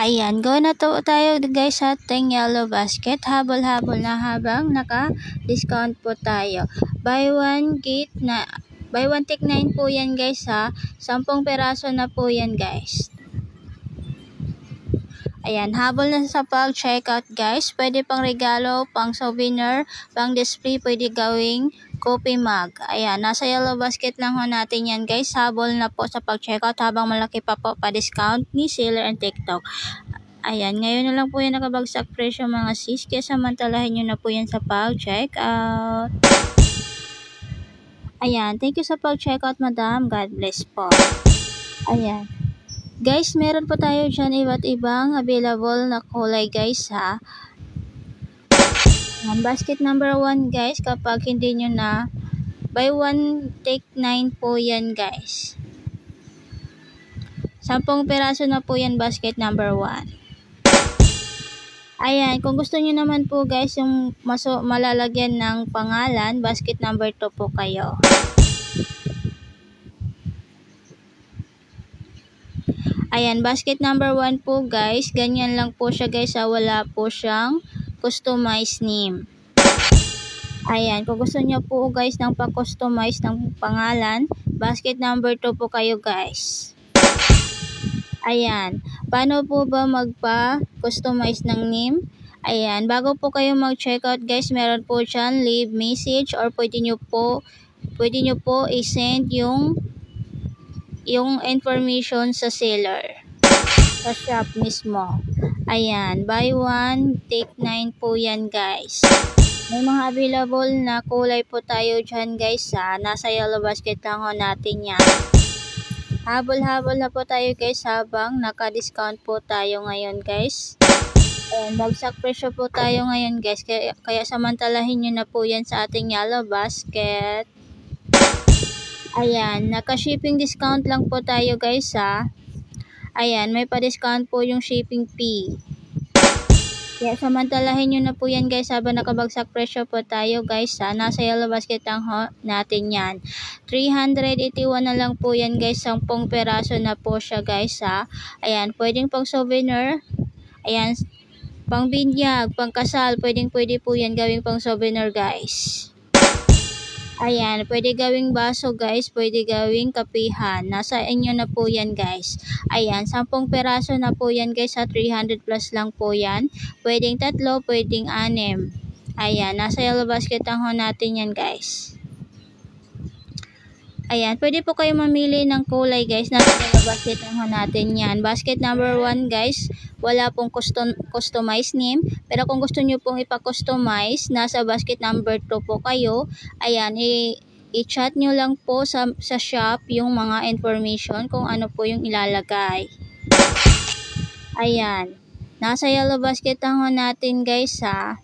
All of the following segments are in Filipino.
Ayan, go na to tayo guys sa ating yellow basket. Habol-habol na habang naka-discount po tayo. Buy one take 9 po yan guys ha. 10 peraso na po yan guys. Ayan, habol na sa pag-checkout guys. Pwede pang regalo, pang souvenir, pang display, pwede gawing coffee mug. Ayan, nasa yellow basket lang ho natin yan guys. Habol na po sa pag-checkout habang malaki pa po pa-discount ni Seller and TikTok. Ayan, ngayon na lang po yan nakabagsak presyo mga sis. Kaya samantalahin nyo na po yan sa pag-checkout. Ayan, thank you sa pag-checkout madam. God bless po. Ayan. Guys, meron po tayo dyan iba't ibang available na kulay guys ha. Ayan, basket number 1 guys, kapag hindi nyo na, buy one take 9 po yan guys. 10 peraso na po yan basket number 1. Ayan, kung gusto nyo naman po guys yung malalagyan ng pangalan, basket number 2 po kayo. Ayan, basket number 1 po guys, ganyan lang po siya guys, wala po siyang customized name. Ayan, kung gusto nyo po guys ng pa-customize ng pangalan, basket number 2 po kayo guys. Ayan, paano po ba magpa-customize ng name? Ayan, bago po kayo mag-checkout guys, meron po dyan leave message or pwede nyo po i-send yung information sa seller sa shop mismo. Ayan, buy one take 9 po yan guys. May mga available na kulay po tayo dyan guys ha. Nasa yellow basket lang ho natin yan. Habol-habol na po tayo guys habang naka-discount po tayo ngayon guys. Ayan, bagsak presyo po tayo ngayon guys. Kaya samantalahin nyo na po yan sa ating yellow basket. Ayan, naka-shipping discount lang po tayo guys ha. Ayan, may pa-discount po yung shipping fee. Kaya samantalahin nyo na po yan guys habang nakabagsak presyo po tayo guys ha. Nasa yellow basket lang ho natin yan. 381 na lang po yan guys. 10 peraso na po siya guys ha. Ayan, pwedeng pang souvenir. Ayan, pang binyag, pang kasal. Pwede po yan gawing pang souvenir guys. Ayan, pwede gawing baso guys, pwede gawing kapihan. Nasa inyo na po yan guys. Ayan, 10 peraso na po yan guys sa 300 plus lang po yan. Pwedeng 3, pwedeng 6. Ayan, nasa yellow basket lang ho natin yan guys. Ayan, pwede po kayo mamili ng kulay guys. Nasa yellow basket lang ho natin yan. Basket number 1 guys, wala pong customized name. Pero kung gusto nyo pong ipa-customize, nasa basket number 2 po kayo. Ayan, i-chat nyo lang po sa shop yung mga information kung ano po yung ilalagay. Ayan, nasa yellow basket lang ho natin guys ha.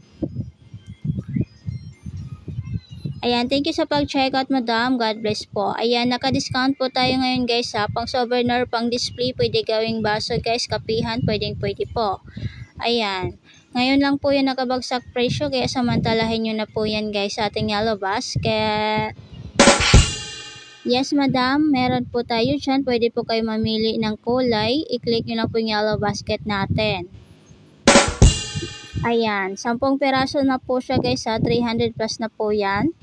Ayan, thank you sa pag-checkout madam. God bless po. Ayan, naka-discount po tayo ngayon guys ha. Pang souvenir, pang display, pwede gawing baso guys, kapihan, pwede po. Ayan, ngayon lang po yung nakabagsak presyo kaya samantalahin nyo na po yan guys sa ating yellow basket. Yes madam, meron po tayo dyan. Pwede po kayo mamili ng kulay. I-click nyo lang po yung yellow basket natin. Ayan, 10 peraso na po siya guys ha. 300 plus na po yan.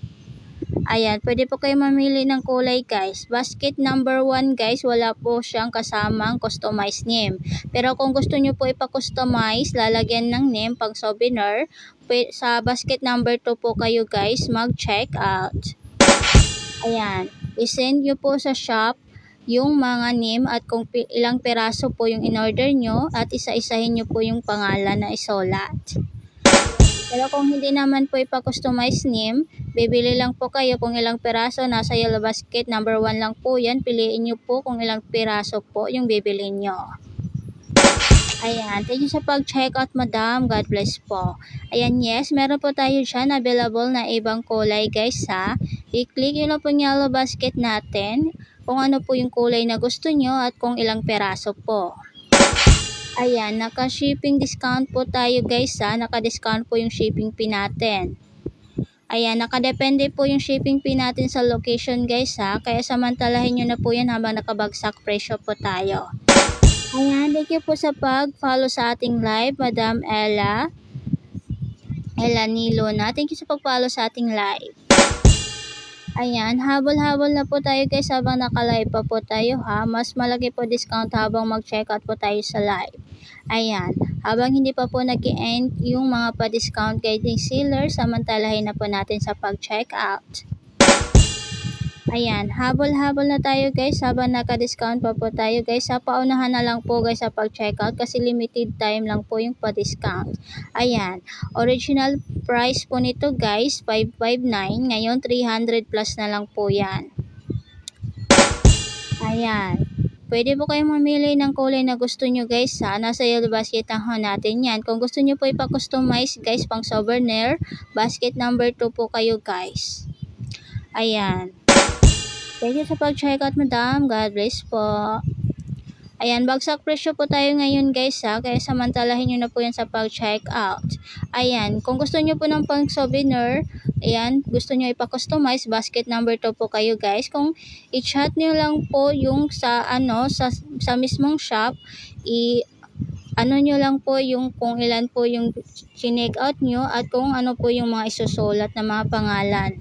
Ayan, pwede po kayo mamili ng kulay guys. Basket number 1 guys, wala po siyang kasamang customized name. Pero kung gusto nyo po ipa-customize, lalagyan ng name pang souvenir, sa basket number 2 po kayo guys mag-check out. Ayan, isend nyo po sa shop yung mga name at kung ilang peraso po yung in-order nyo at isa-isahin nyo po yung pangalan na isulat. Pero kung hindi naman po ipa-customize name, bibili lang po kayo kung ilang peraso. Nasa yellow basket number 1 lang po yan. Piliin nyo po kung ilang peraso po yung bibili nyo. Ayan, thank you sa pag-checkout madam. God bless po. Ayan, yes, meron po tayo dyan available na ibang kulay guys ha. I-click nyo lang po yung yellow basket natin kung ano po yung kulay na gusto nyo at kung ilang peraso po. Ayan, naka-shipping discount po tayo guys ha. Naka-discount po yung shipping fee natin. Ayan, nakadepende po yung shipping fee natin sa location guys ha. Kaya samantalahin nyo na po yan habang nakabagsak presyo po tayo. Ayan, thank you po sa pag-follow sa ating live, Madam Ella Nilona. Thank you sa pag-follow sa ating live. Ayan, habol-habol na po tayo guys habang naka-live pa po tayo ha. Mas malaki po discount habang mag-check out po tayo sa live. Ayan, habang hindi pa po nag-end yung mga pa-discount guiding sealer, samantalahin na po natin sa pag-check out. Ayan, habol-habol na tayo guys habang naka-discount pa po tayo guys. Sa paunahan na lang po guys sa pag-checkout kasi limited time lang po yung pa-discount. Ayan, original price po nito guys, 559. Ngayon, 300 plus na lang po yan. Ayan, pwede po kayong mamili ng kulay na gusto nyo guys ha. Nasa yellow basket lang ho natin yan. Kung gusto nyo po ipa-customize guys pang souvenir, basket number 2 po kayo guys. Ayan. Thank you sa pag-checkout, madam. God bless po. Ayan, bagsak presyo po tayo ngayon guys ha. Kaya samantalahin nyo na po yan sa pag-checkout. Ayan, kung gusto nyo po ng pang souvenir, ayan, gusto nyo ipa-customize, basket number 2 po kayo guys. Kung i-chat nyo lang po yung sa mismong shop, nyo lang po yung kung ilan po yung chinek out nyo at kung ano po yung mga isusulat na mga pangalan.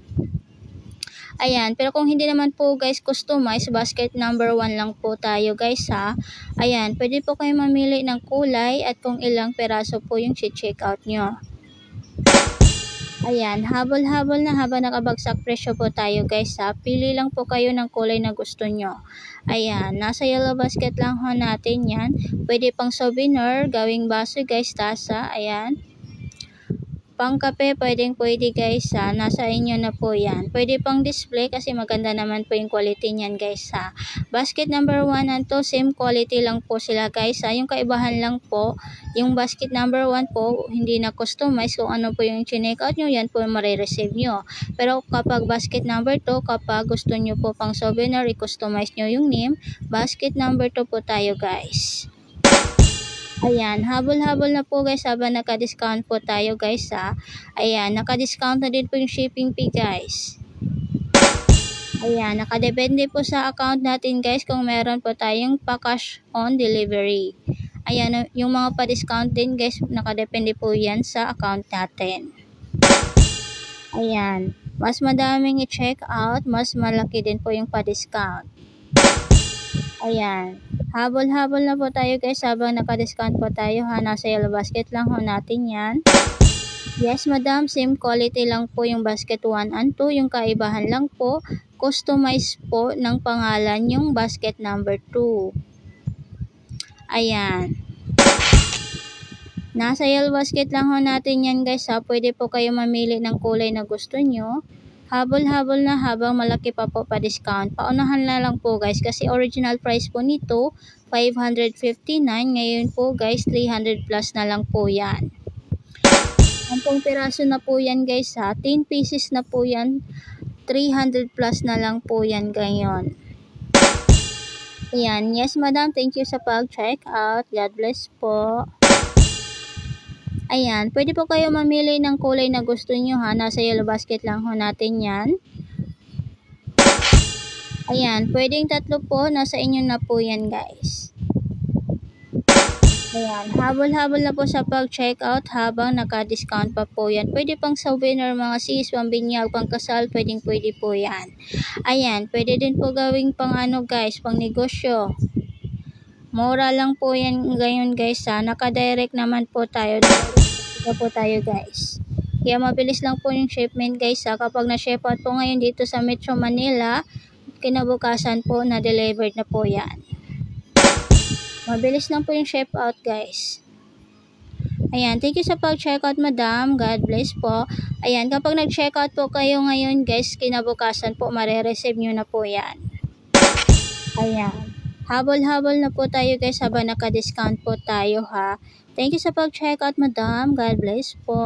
Ayan, pero kung hindi naman po guys customize, basket number 1 lang po tayo guys ha. Ayan, pwede po kayo mamili ng kulay at kung ilang peraso po yung check out nyo. Ayan, habol-habol na habang nakabagsak presyo po tayo guys ha. Pili lang po kayo ng kulay na gusto nyo. Ayan, nasa yellow basket lang ho natin yan. Pwede pang souvenir, gawing baso guys, tasa, ayan. Pang kape, pwede guys ha. Nasa inyo na po yan. Pwede pang display kasi maganda naman po yung quality niyan guys ha. Basket number 1 and 2, same quality lang po sila guys ha. Yung kaibahan lang po, yung basket number 1 po, hindi na customize. Kung ano po yung chinek out nyo, yan po yung marireceive nyo. Pero kapag basket number 2, kapag gusto nyo po pang souvenir, i-customize nyo yung name, basket number 2 po tayo guys. Ayan, habol-habol na po guys habang naka-discount po tayo guys ha. Ayan, naka-discount na din po yung shipping fee guys. Ayan, nakadepende po sa account natin guys kung meron po tayong pa-cash on delivery. Ayan, yung mga pa-discount din guys, nakadepende po yan sa account natin. Ayan, mas madaming i-check out, mas malaki din po yung pa-discount. Ayan. Habol-habol na po tayo guys habang naka-discount po tayo ha. Nasa yellow basket lang ho natin yan. Yes madam, same quality lang po yung basket 1 and 2. Yung kaibahan lang po, customize po ng pangalan yung basket number 2. Ayan. Nasa yellow basket lang ho natin yan guys ha. Pwede po kayo mamili ng kulay na gusto nyo. Habol-habol na habang malaki pa po pa-discount. Paunahan na lang po guys kasi original price po nito 559. Ngayon po guys 300 plus na lang po yan. 10 piraso na po yan guys ha. 10 pieces na po yan. 300 plus na lang po yan ngayon. Ayan. Yes madam, thank you sa pag-check out. God bless po. Ayan, pwede po kayo mamili ng kulay na gusto nyo ha. Nasa yellow basket lang ho natin yan. Ayan, pwedeng 3 po. Nasa inyo na po yan guys. Ayan, habol-habol na po sa pag-check out habang naka-discount pa po yan. Pwede pang souvenir, mga sis, pambinyag, pang kasal, pwede po yan. Ayan, pwede din po gawing pang guys, pang negosyo. Mura lang po yan ngayon guys ha. Naka-direct naman po tayo. Po tayo guys. Kaya mabilis lang po yung shipment guys ha. Kapag na-ship out po ngayon dito sa Metro Manila, kinabukasan po na delivered na po yan. Mabilis lang po yung ship out guys. Ayan, thank you sa pag-check out madam. God bless po. Ayan, kapag nag-check out po kayo ngayon guys, kinabukasan po marireceive nyo na po yan. Ayan. Habol-habol na po tayo guys habang naka-discount po tayo ha. Thank you sa pag-check out madam. God bless po.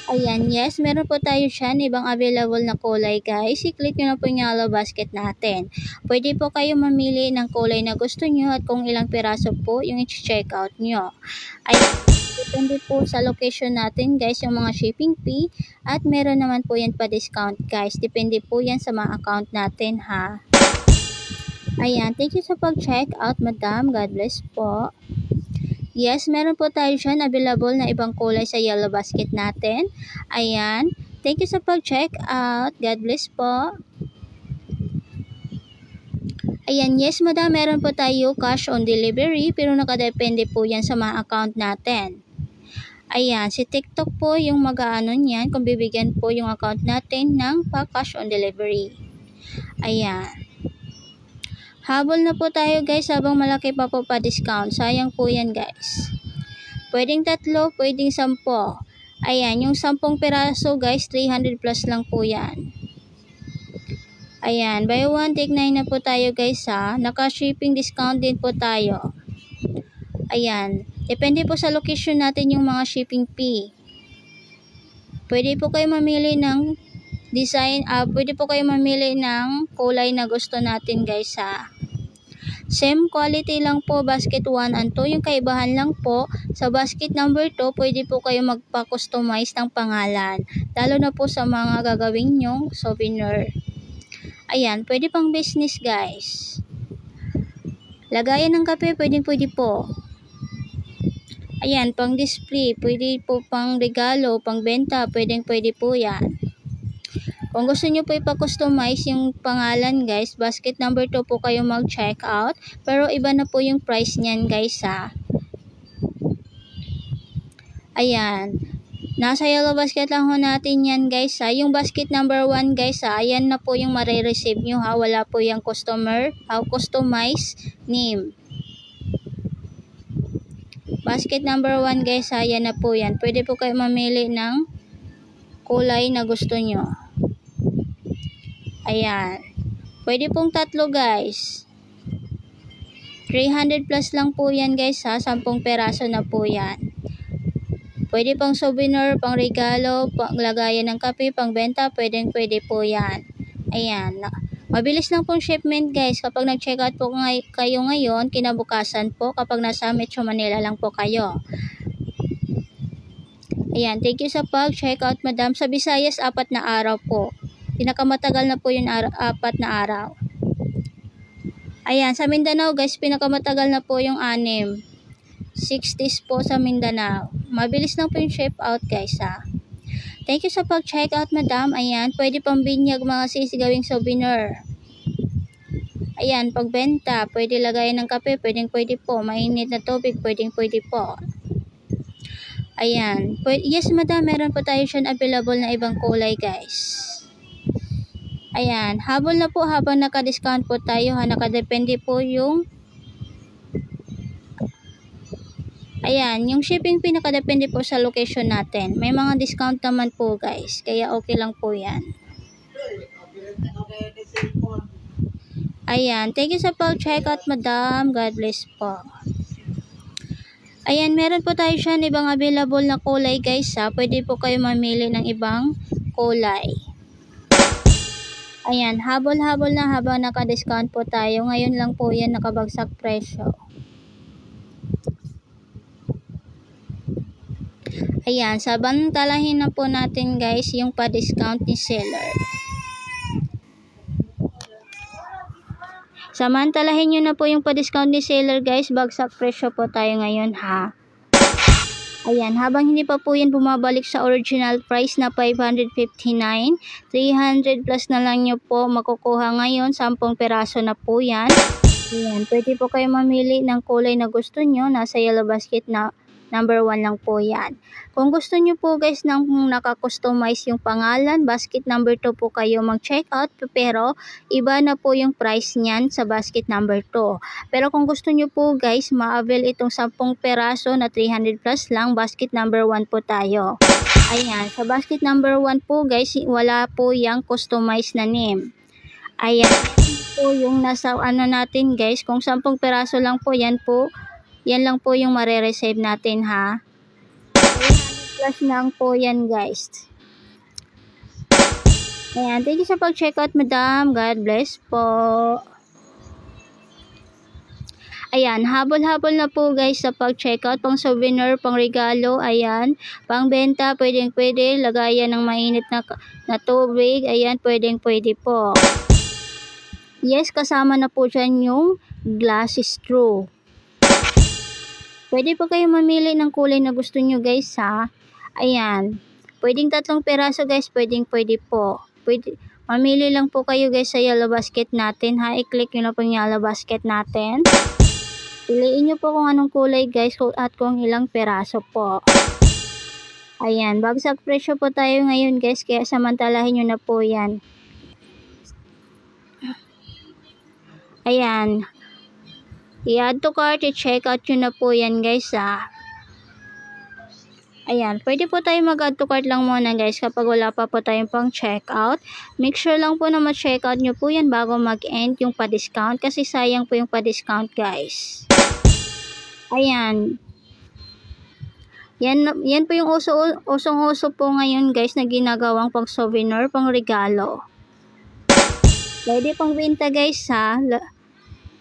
Ayan, yes, meron po tayo dyan. Ibang available na kulay guys. I-click nyo na po yung yellow basket natin. Pwede po kayo mamili ng kulay na gusto nyo at kung ilang piraso po yung i-check out nyo. Ay, depende po sa location natin guys yung mga shipping fee. At meron naman po yan pa discount guys. Depende po yan sa mga account natin ha. Ayan, thank you sa pag-check out, madam. God bless po. Yes, meron po tayo dyan available na ibang kulay sa yellow basket natin. Ayan, thank you sa pag-check out. God bless po. Ayan, yes madam, meron po tayo cash on delivery pero nakadepende po yan sa mga account natin. Ayan, si TikTok po yung mag-aano niyan kung bibigyan po yung account natin ng pa-cash on delivery. Ayan. Habol na po tayo guys habang malaki pa po pa-discount. Sayang po yan guys. Pwedeng 3, pwedeng 10. Ayan, yung 10 peraso guys, 300 plus lang po yan. Ayan, buy 1, take 9 na po tayo guys ha. Naka-shipping discount din po tayo. Ayan, depende po sa location natin yung mga shipping fee. Pwede po kayo mamili ng design, pwede po kayo mamili ng kulay na gusto natin guys ha. Same quality lang po, basket 1 and 2. Yung kaibahan lang po, sa basket number 2, pwede po kayo magpa-customize ng pangalan. Lalo na po sa mga gagawin nyong souvenir. Ayan, pwede pang business guys. Lagayan ng kape, pwede po. Ayan, pang display, pwede po pang regalo, pang benta, pwede po yan. Kung gusto nyo po ipa-customize yung pangalan guys, basket number 2 po kayo mag-check out. Pero iba na po yung price niyan guys ha. Ayan. Nasa yellow basket lang ho natin yan guys ha. Yung basket number 1 guys ha, ayan na po yung marireceive nyo ha. Wala po yung customize name. Basket number 1 guys ha, ayan na po yan. Pwede po kayo mamili ng kulay na gusto nyo. Ayan. Pwede pong 3 guys. 300 plus lang po yan guys ha. 10 peraso na po yan. Pwede pang souvenir, pang regalo, pang lagayan ng kape, pang benta, pwede po yan. Ayan. Mabilis lang pong shipment guys. Kapag nag-check out po kayo ngayon, kinabukasan po kapag nasa Metro Manila lang po kayo. Ayan. Thank you sa pag-check out madam. Sa Visayas, 4 na araw po. Pinakamatagal na po yung 4 na araw. Ayan. Sa Mindanao guys, pinakamatagal na po yung 6. 6 days po sa Mindanao. Mabilis lang po yung ship out guys ha. Thank you sa pag-check out madam. Ayan, pwede pang binyag mga sisigawing souvenir. Ayan, pagbenta, pwede lagayan ng kape, pwede po. Mainit na tubig, pwede po. Ayan, yes madam, meron po tayo siyan available na ibang kulay guys. Ayan, habol na po habang naka-discount po tayo ha. Nakadepende po yung ayan, yung shipping fee nakadepende po sa location natin. May mga discount naman po guys. Kaya okay lang po yan. Ayan, thank you sa pag-check out madam. God bless po. Ayan, meron po tayo siya ibang available na kulay guys ha. Pwede po kayo mamili ng ibang kulay. Ayan, habol-habol na habang naka-discount po tayo. Ngayon lang po yan nakabagsak presyo. Ayan, sabantalahin na po natin guys yung pa-discount ni seller. Samantalahin nyo na po yung pa-discount ni seller guys. Bagsak presyo po tayo ngayon ha. Ayan, habang hindi pa po yan bumabalik sa original price na 559, 300 plus na lang nyo po makukuha ngayon. 10 peraso na po yan. Ayan, pwede po kayo mamili ng kulay na gusto nyo. Nasa yellow basket na number 1 lang po yan. Kung gusto nyo po guys nang naka-customize yung pangalan, basket number 2 po kayo mag-check out. Pero iba na po yung price niyan sa basket number 2. Pero kung gusto nyo po guys, ma-avail itong 10 peraso na 300 plus lang, basket number 1 po tayo. Ayan, sa basket number 1 po guys, wala po yung customized na name. Ayan po yung nasa natin guys. Kung 10 peraso lang po, yan lang po yung marireceive natin ha. 300 plus lang po yan guys. Ayan, thank you sa pag-check out madam. God bless po. Ayan, habol-habol na po guys sa pag-check out. Pang souvenir, pang regalo, ayan. Pang benta, pwede. Lagayan ng mainit na tubig, ayan, pwede po. Yes, kasama na po dyan yung glass straw. Pwede po kayo mamili ng kulay na gusto nyo guys ha. Ayan. Pwedeng 3 peraso guys, pwede po. Mamili lang po kayo guys sa yellow basket natin ha. I-click nyo na po yung yellow basket natin. Piliin nyo po kung anong kulay guys at kung ilang peraso po. Ayan, bagsak presyo po tayo ngayon guys, kaya samantalahin nyo na po yan. Ayan. I-add to cart, i-check out nyo na po yan guys ha. Ayan, pwede po tayo mag-add to cart lang muna guys kapag wala pa po tayong pang checkout. Make sure lang po na ma-checkout nyo po yan bago mag-end yung pa-discount kasi sayang po yung pa-discount guys. Ayan. Yan po yung usong-uso po ngayon guys na ginagawang pang souvenir, pang regalo. Pwede pang benta guys ha.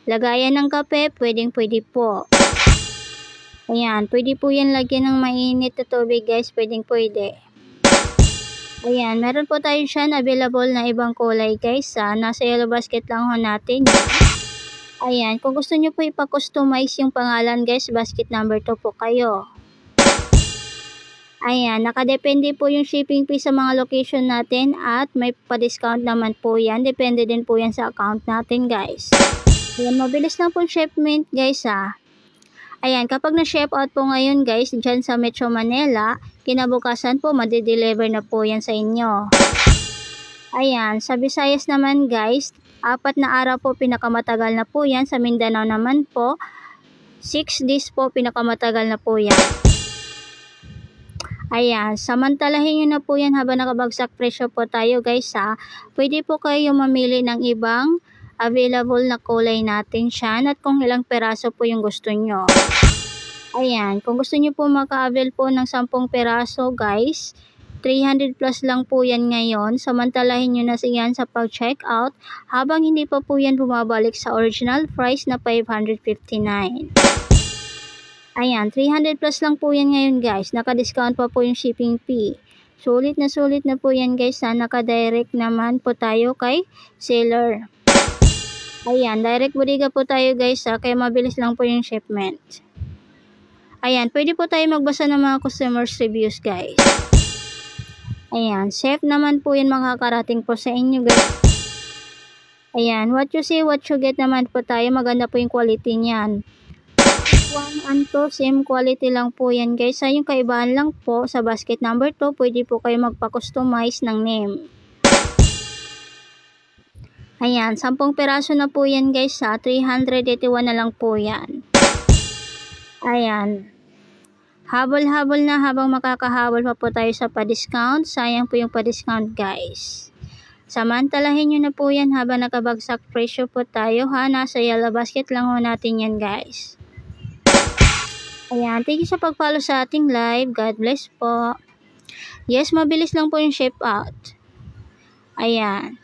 Lagayan ng kape, pwede po. Ayan, pwede po yan lagyan ng mainit na tubig guys, pwede. Ayan, meron po tayo dyan available na ibang kulay guys ha. Nasa yellow basket lang ho natin. Ayan, kung gusto nyo po ipa-customize yung pangalan guys, basket number 2 po kayo. Ayan, nakadepende po yung shipping fee sa mga location natin at may pa-discount naman po yan. Depende din po yan sa account natin guys. Ayan, mabilis lang po shipment guys ha. Ayan, kapag na-ship out po ngayon guys, dyan sa Metro Manila, kinabukasan po, madideliver na po yan sa inyo. Ayan, sa Visayas naman guys, 4 na araw po pinakamatagal na po yan. Sa Mindanao naman po, 6 days po pinakamatagal na po yan. Ayan, samantalahin nyo na po yan habang nakabagsak presyo po tayo guys ha. Pwede po kayo mamili ng ibang available na kulay natin siya at kung ilang peraso po yung gusto nyo. Ayan, kung gusto nyo po maka-avail po ng 10 peraso guys, 300 plus lang po yan ngayon. Samantalahin nyo na yan sa pag-check out habang hindi pa po yan bumabalik sa original price na 559. Ayan, 300 plus lang po yan ngayon guys. Naka-discount pa po yung shipping fee. Sulit na po yan guys. Naka-direct naman po tayo kay seller. Ayan, direct bodega po tayo guys ha, kaya mabilis lang po yung shipment. Ayan, pwede po tayo magbasa ng mga customers reviews guys. Ayan, safe naman po yan makakarating po sa inyo guys. Ayan, what you see, what you get naman po tayo, maganda po yung quality niyan. 1 and 2, same quality lang po yan guys. Sa yung kaibahan lang po, sa basket number 2, pwede po kayo magpa-customize ng name. Ayan, 10 peraso na po yan guys ha, 381 na lang po yan. Ayan. Habol-habol na habang makakahabol pa po tayo sa pa-discount. Sayang po yung pa-discount guys. Samantalahin nyo na po yan habang nakabagsak presyo po tayo ha. Nasa yellow basket lang ho natin yan guys. Ayan, thank you sa pag-follow sa ating live. God bless po. Yes, mabilis lang po yung ship out. Ayan.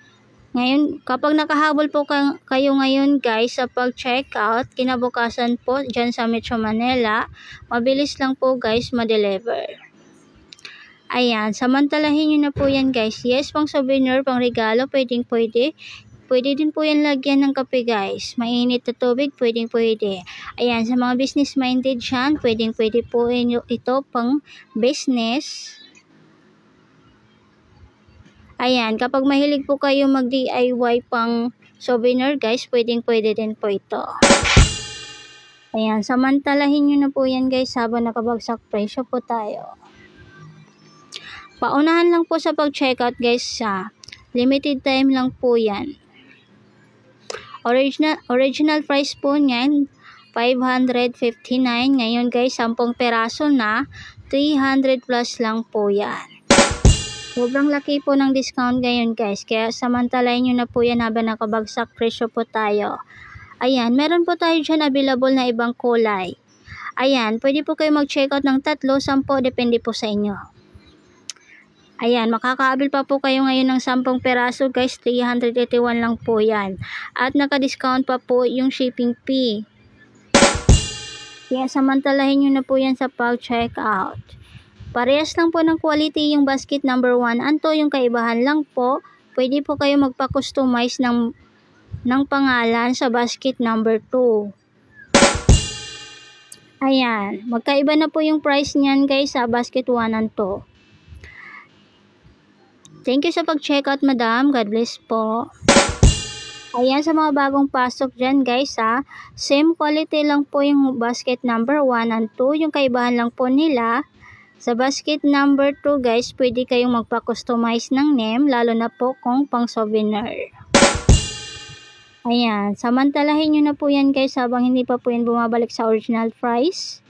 Ngayon, kapag nakahabol po kayo ngayon guys sa pag-check out, kinabukasan po dyan sa Metro Manila, mabilis lang po guys ma-deliver. Ayan, samantalahin nyo na po yan guys. Yes, pang souvenir, pang regalo, pwede. Pwede din po yan lagyan ng kape guys. Mainit na tubig, pwede. Ayan, sa mga business minded dyan, pwede po ito pang business. Ayan, kapag mahilig po kayo mag-DIY pang souvenir guys, pwede din po ito. Ayan, samantalahin nyo na po yan guys habang nakabagsak presyo po tayo. Paunahan lang po sa pag-checkout guys sa limited time lang po yan. Original price po niyan, 559. Ngayon guys, 10 peraso na, 300 plus lang po yan. Sobrang laki po ng discount ngayon guys. Kaya samantalahin nyo na po yan habang nakabagsak presyo po tayo. Ayan, meron po tayo dyan available na ibang kulay. Ayan, pwede po kayo mag-check out ng 3, 10, depende po sa inyo. Ayan, makakaabil pa po kayo ngayon ng 10 peraso guys. 381 lang po yan. At naka-discount pa po yung shipping fee. Kaya samantalahin nyo na po yan sa pag-check out. Parehas lang po ng quality yung basket number 1. Anto yung kaibahan lang po, pwede po kayo magpa-customize ng ng pangalan sa basket number 2. Ayan, magkaiba na po yung price niyan guys sa basket 1 and 2. Thank you sa pag-checkout madam. God bless po. Ayan, sa mga bagong pasok dyan guys same quality lang po yung basket number 1 and 2. Yung kaibahan lang po nila, sa basket number 2 guys, pwede kayong magpa-customize ng name, lalo na po kung pang souvenir. Ayan, samantalahin nyo na po yan guys habang hindi pa po yan bumabalik sa original price.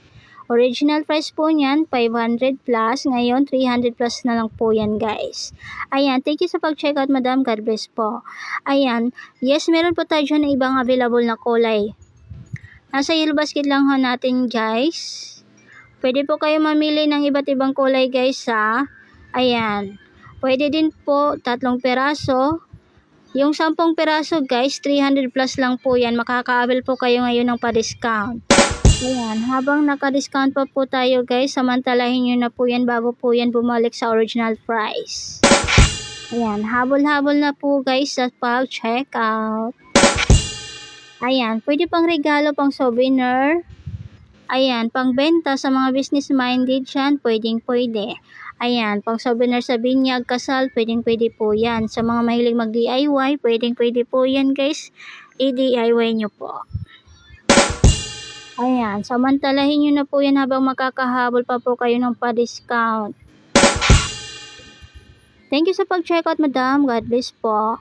Original price po niyan 500 plus, ngayon 300 plus na lang po yan guys. Ayan, thank you sa pag-checkout madam. God bless po. Ayan, yes, meron po tayo dyan na ibang available na kulay. Nasa yellow basket lang ho natin guys. Pwede po kayo mamili ng iba't ibang kulay guys Ayan, pwede din po 3 peraso. Yung 10 peraso guys, 300 plus lang po yan. Makaka-avail po kayo ngayon ng pa-discount. Ayan, habang naka-discount pa po tayo guys, samantalahin nyo na po yan bago po yan bumalik sa original price. Ayan, habol-habol na po guys sa pag-checkout. Ayan, pwede pang regalo, pang souvenir. Ayan, pang benta sa mga business-minded dyan, pwedeng-pwede. Ayan, pang souvenir sa binyag, kasal, pwedeng-pwede po yan. Sa mga mahilig mag-DIY, pwedeng-pwede po yan guys. I-DIY nyo po. Ayan, samantalahin nyo na po yan habang makakahabol pa po kayo ng pa-discount. Thank you sa pag-checkout madam. God bless po.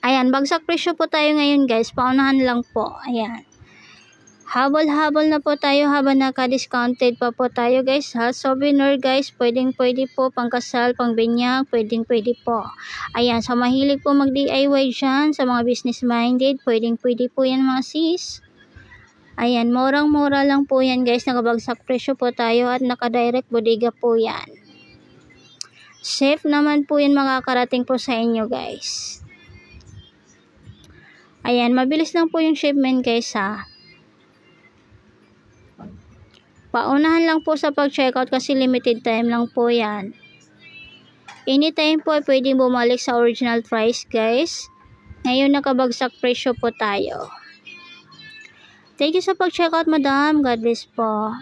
Ayan, bagsak presyo po tayo ngayon guys. Paunahan lang po. Ayan. Habol-habol na po tayo habang naka-discounted pa po tayo guys Souvenir guys, pwedeng-pwede po. Pangkasal, pangbinyag, pwedeng-pwede po. Ayan, sa mahilig po mag-DIY dyan, sa mga business-minded, pwedeng-pwede po yan mga sis. Ayan, murang-mura lang po yan guys. Nakabagsak presyo po tayo at naka-direct bodega po yan. Safe naman po yan makakarating po sa inyo guys. Ayan, mabilis lang po yung shipment guys Paunahan lang po sa pag-checkout kasi limited time lang po yan. Anytime po ay pwedeng bumalik sa original price guys. Ngayon nakabagsak presyo po tayo. Thank you sa pag-checkout madam. God bless po.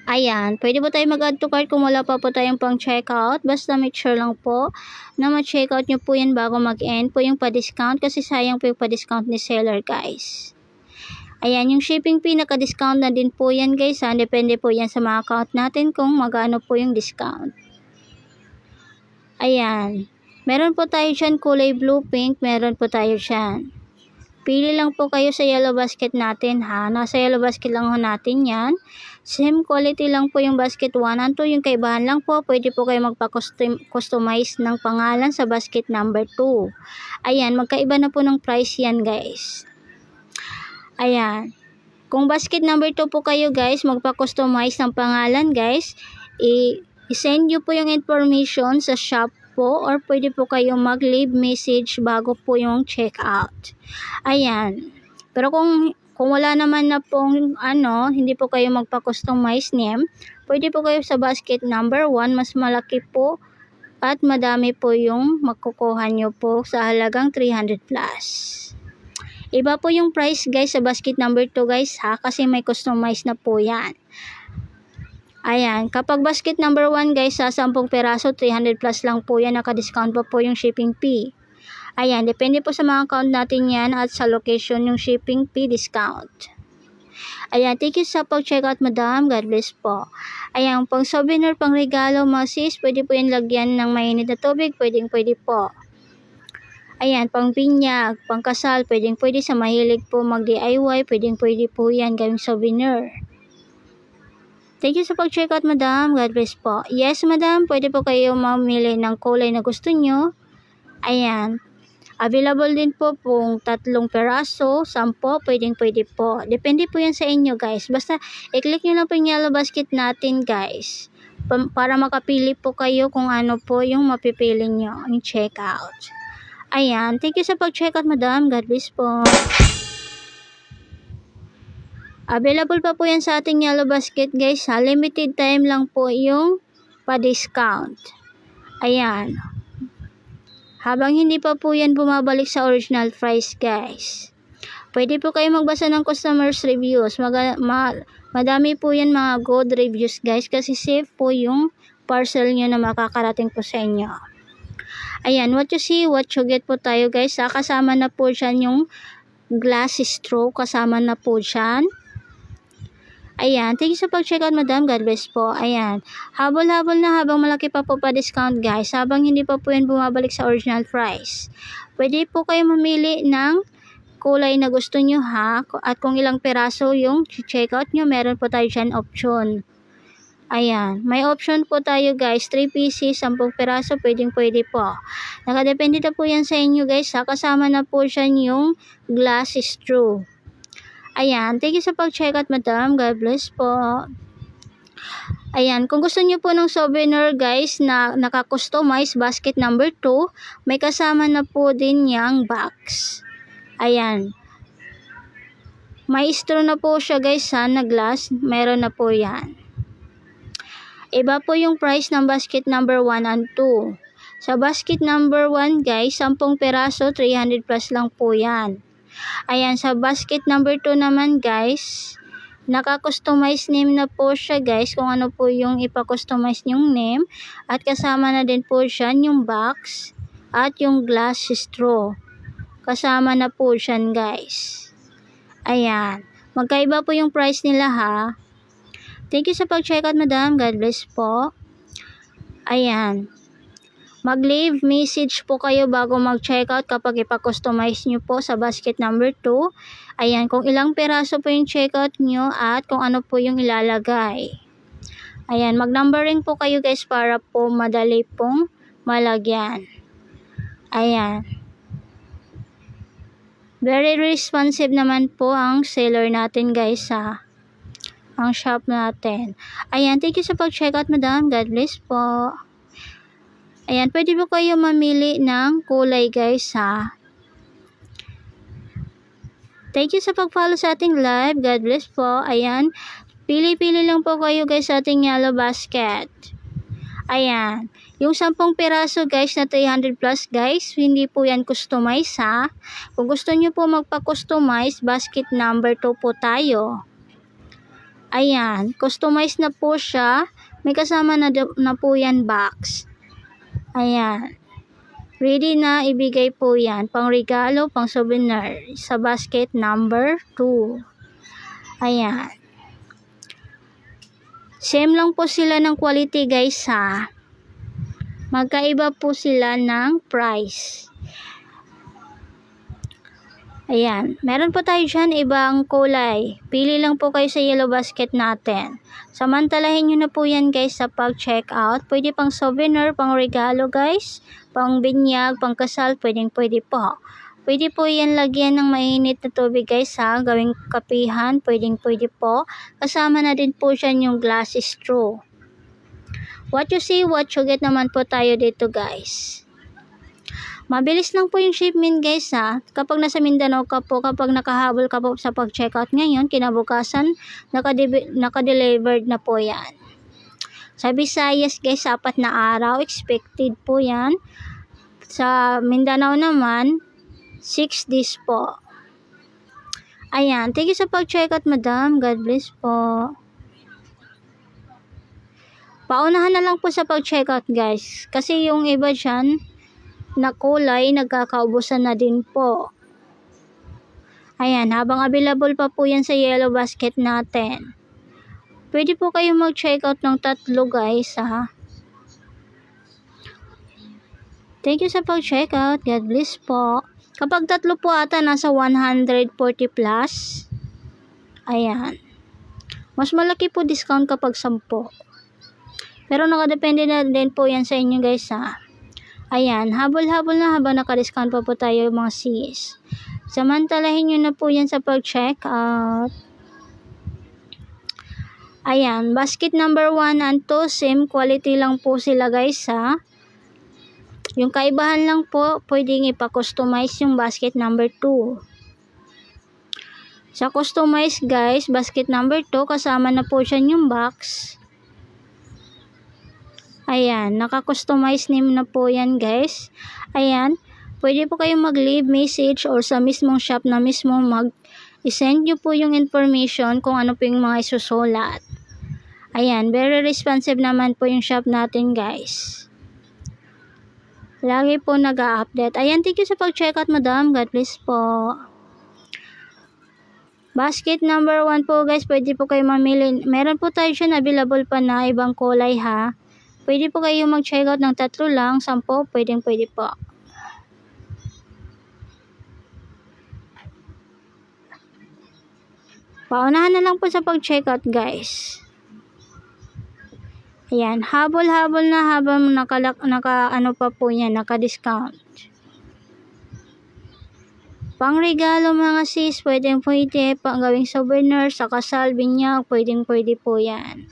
Ayan, pwede po tayo mag-add to cart kung wala pa po tayong pang-checkout. Basta make sure lang po na ma-checkout nyo po yan bago mag-end po yung pa-discount kasi sayang po yung pa-discount ni seller guys. Ayan, yung shipping fee naka-discount na din po yan guys Depende po yan sa mga account natin kung magano po yung discount. Ayan, meron po tayo dyan kulay blue, pink, meron po tayo dyan. Pili lang po kayo sa yellow basket natin Nasa yellow basket lang ho natin yan. Same quality lang po yung basket 1 and 2. Yung kaibahan lang po, pwede po kayo magpa-customize ng pangalan sa basket number 2. Ayan, magkaiba na po ng price yan guys. Ayan, kung basket number 2 po kayo guys, magpa-customize ng pangalan guys, i-send nyo po yung information sa shop po or pwede po kayo mag-leave message bago po yung checkout. Ayan, pero kung wala naman na pong hindi po kayo magpa-customize name, pwede po kayo sa basket number 1, mas malaki po at madami po yung makukuha nyo po sa halagang 300 plus. Iba po yung price guys sa basket number 2 guys kasi may customize na po yan. Ayan, kapag basket number 1 guys 10 peraso, 300 plus lang po yan. Naka-discount pa po yung shipping fee. Ayan, depende po sa mga account natin yan at sa location yung shipping fee discount. Ayan, thank you sa pag-checkout madam. God bless po. Ayan, pang souvenir, pang regalo mga sis, pwede po yan lagyan ng mainit na tubig, pwede po. Ayan, pang binyag, pang kasal, pwede sa mahilig po mag-DIY, pwede po yan gawing souvenir. Thank you sa pag-checkout madam. God bless po. Yes madam, pwede po kayo mamili ng kulay na gusto nyo. Ayan, available din po pong 3 peraso, 10, pwede po. Depende po yan sa inyo guys. Basta i-click nyo lang po yung yellow basket natin guys. Para makapili po kayo kung ano po yung mapipili nyo, yung checkout. Ayan, thank you sa pag-checkout madam. God bless po. Available pa po yan sa ating yellow basket guys limited time lang po yung pa-discount. Ayan, habang hindi pa po yan bumabalik sa original price guys. Pwede po kayo magbasa ng customers reviews. Madami po yan mga good reviews guys, kasi safe po yung parcel nyo na makakarating po sa inyo. Ayan, what you see, what you get po tayo guys. Kasama na po dyan yung glass straw, kasama na po dyan. Ayan, thank you sa pag-check out madam, God bless po. Ayan, habol-habol na habang malaki pa po pa-discount guys, habang hindi pa po yan bumabalik sa original price. Pwede po kayo mamili ng kulay na gusto nyo ha, at kung ilang peraso yung check out nyo, meron po tayo dyan option. Ayan, may option po tayo guys, 3 pieces, 10 peraso, pwede po. Nakadepende na po yan sa inyo guys ha, kasama na po dyan yung glass straw. Ayan, thank you sa pag-check out madam, God bless po. Ayan, kung gusto niyo po ng souvenir guys na naka-customize basket number 2, may kasama na po din yang box. Ayan, may straw na po siya guys ha, na glass, meron na po yan. Iba po yung price ng basket number 1 and 2. Sa basket number 1 guys, 10 peraso, 300 plus lang po yan. Ayan, sa basket number 2 naman guys, naka-customize name na po siya guys, kung ano po yung ipa-customize yung name, at kasama na din po siya yung box at yung glass straw. Kasama na po siya guys. Ayan, magkaiba po yung price nila ha. Thank you sa pag-check out madam, God bless po. Ayan, mag-leave message po kayo bago mag-check out kapag ipa-customize nyo po sa basket number 2. Ayan, kung ilang peraso po yung check out nyo at kung ano po yung ilalagay. Ayan, mag-numbering po kayo guys para po madali pong malagyan. Ayan, very responsive naman po ang seller natin guys ha, ang shop natin. Ayan, thank you sa pag-check out madam, God bless po. Ayan, pwede po kayo mamili ng kulay guys ha. Thank you sa pag-follow sa ating live, God bless po. Ayan, pili-pili lang po kayo guys sa ating yellow basket. Ayan, yung 10 piraso guys na 300 plus guys, hindi po yan customize ha. Kung gusto nyo po magpa-customize, basket number 2 po tayo. Ayan, customize na po siya, may kasama na po yan box. Ayan, ready na ibigay po yan, pang regalo, pang souvenir, sa basket number 2. Ayan, same lang po sila ng quality guys ha, magkaiba po sila ng price. Ayan, meron po tayo dyan ibang kulay, pili lang po kayo sa yellow basket natin. Samantalahin nyo na po yan guys sa pag-check out. Pwede pang souvenir, pang regalo guys, pang binyag, pang kasal, pwede po. Pwede po yan lagyan ng mainit na tubig guys ha, gawing kapihan, pwede po. Kasama na din po dyan yung glass straw. What you see, what you get naman po tayo dito guys. Mabilis lang po yung shipment guys ha. Kapag nasa Mindanao ka po, kapag nakahabol ka po sa pag-checkout ngayon, kinabukasan, naka-delivered na po yan. Sa Visayas guys, 4 na araw, expected po yan. Sa Mindanao naman, 6 days po. Ayan, thank you sa pag-checkout madam, God bless po. Paunahan na lang po sa pag-checkout guys, kasi yung iba dyan, na kulay, nagkakaubusan na din po. Ayan, habang available pa po yan sa yellow basket natin. Pwede po kayo mag-check out ng 3 guys ha. Thank you sa pag-check out, God bless po. Kapag 3 po ata, nasa 140 plus. Ayan, mas malaki po discount kapag 10. Pero nakadepende na din po yan sa inyo guys ha. Ayan, habol-habol na habang naka-discount pa po tayo mga sis. Samantalahin nyo na po yan sa pag-check out. Ayan, basket number 1 and 2, same quality lang po sila guys ha. Yung kaibahan lang po, pwedeng ipa-customize yung basket number 2. Sa customize guys, basket number 2, kasama na po siya yung box. Ayan, naka-customize name na po yan guys. Ayan, pwede po kayong mag-leave message or sa mismong shop na mismo i-send nyo po yung information kung ano po yung mga isusulat. Ayan, very responsive naman po yung shop natin guys. Lagi po nag-a-update. Ayan, thank you sa pag-check out madam. God bless po. Basket number 1 po guys, pwede po kayo mamili. Meron po tayo dyan available pa na ibang kulay ha. Pwede po kayo mag-check out ng 3 lang, 10, pwede po. Paunahan na lang po sa pag-check out guys. Ayan, habol-habol na habang ano pa po yan, naka-discount. Pang-regalo mga sis, pwede, pang gawing souvenir, sa kasal, binyag, pwede po yan.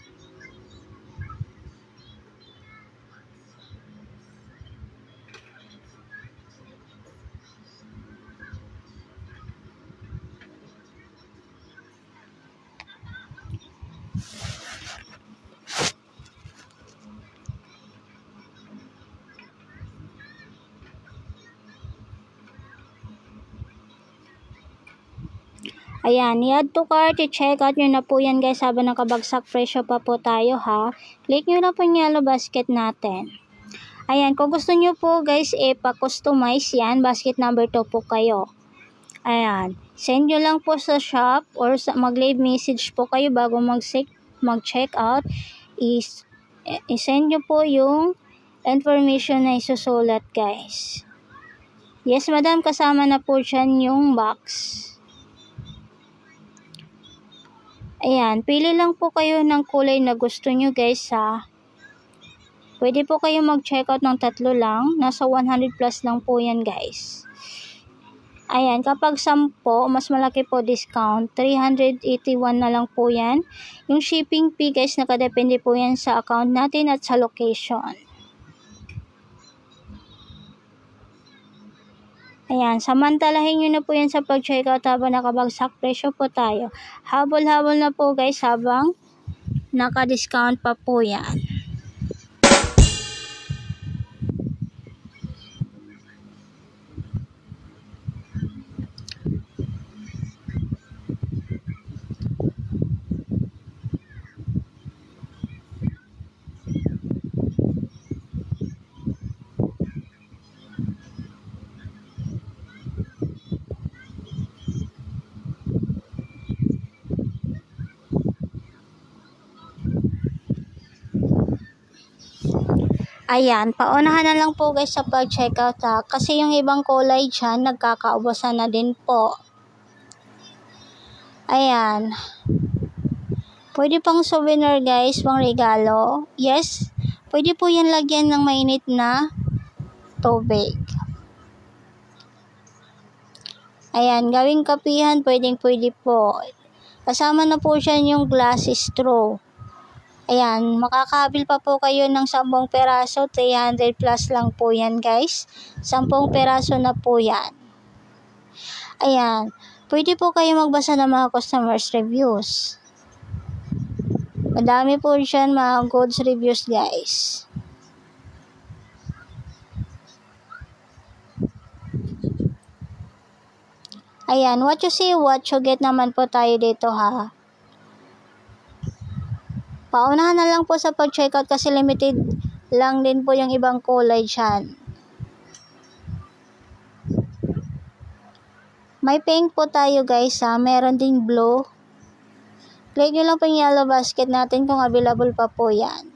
Ayan, i-add to cart, i-check out nyo na po yan guys habang nakabagsak presyo pa po tayo ha. Click nyo na po yung yellow basket natin. Ayan, kung gusto nyo po guys, pa-customize yan, basket number 2 po kayo. Ayan, send nyo lang po sa shop or mag-leave message po kayo bago mag-check out. I-send nyo po yung information na isusulat guys. Yes madam, kasama na po dyan yung box. Ayan, pili lang po kayo ng kulay na gusto nyo guys ha. Pwede po kayo mag-check out ng 3 lang. Nasa 100 plus lang po yan guys. Ayan, kapag 10, mas malaki po discount. 381 na lang po yan. Yung shipping fee guys, nakadepende po yan sa account natin at sa location. Ayan, samantalahin nyo na po yan sa pag-check out habang nakabagsak presyo po tayo. Habol-habol na po guys habang naka-discount pa po yan. Ayan, paunahan na lang po guys sa pag-check out ha. Kasi yung ibang kulay dyan, nagkakaubusan na din po. Ayan. Pwede pang souvenir guys, pang regalo. Yes, pwede po yan lagyan ng mainit na tubig. Ayan, gawing kapihan, pwede po. Kasama na po siya yung glass straw. Ayan, makakabil pa po kayo ng 10 peraso, 300 plus lang po yan guys. 10 peraso na po yan. Ayan, pwede po kayo magbasa ng mga customers reviews. Madami po dyan mga goods reviews guys. Ayan, what you see, what you get naman po tayo dito ha. Paunahan na lang po sa pag-checkout kasi limited lang din po yung ibang kulay dyan. May pink po tayo guys ha. Meron ding blue. Click nyo lang po yung yellow basket natin kung available pa po yan.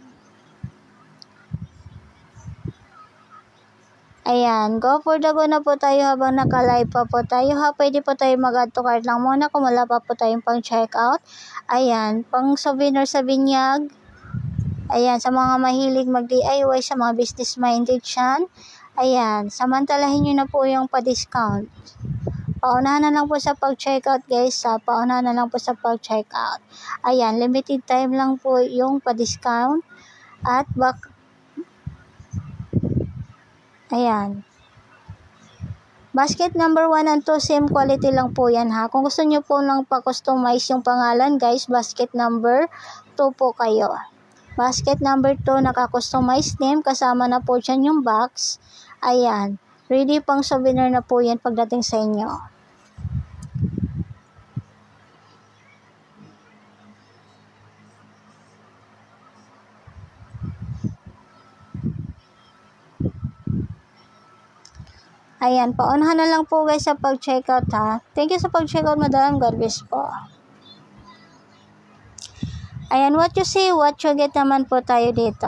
Ayan, go for the go na po tayo habang naka-live pa po tayo ha. Pwede po tayo mag-add to cart lang muna kung wala pa po tayong pang checkout. Ayan, pang souvenir sa binyag. Ayan, sa mga mahilig mag-DIY, sa mga business minded dyan. Ayan, samantalahin nyo na po yung pa-discount. Paunahan na lang po sa pag-checkout guys ha. Paunahan na lang po sa pag-checkout. Ayan, limited time lang po yung pa-discount. At ayan. Basket number 1 and 2, same quality lang po yan ha. Kung gusto nyo po lang pa-customize yung pangalan guys, basket number 2 po kayo. Basket number 2, naka-customized name, kasama na po dyan yung box. Ayan, ready pang souvenir na po yan pagdating sa inyo. Ayan, paunahan na lang po guys sa pag-checkout ha. Thank you sa pag-checkout, madam. God bless po. Ayan, what you see, what you get naman po tayo dito.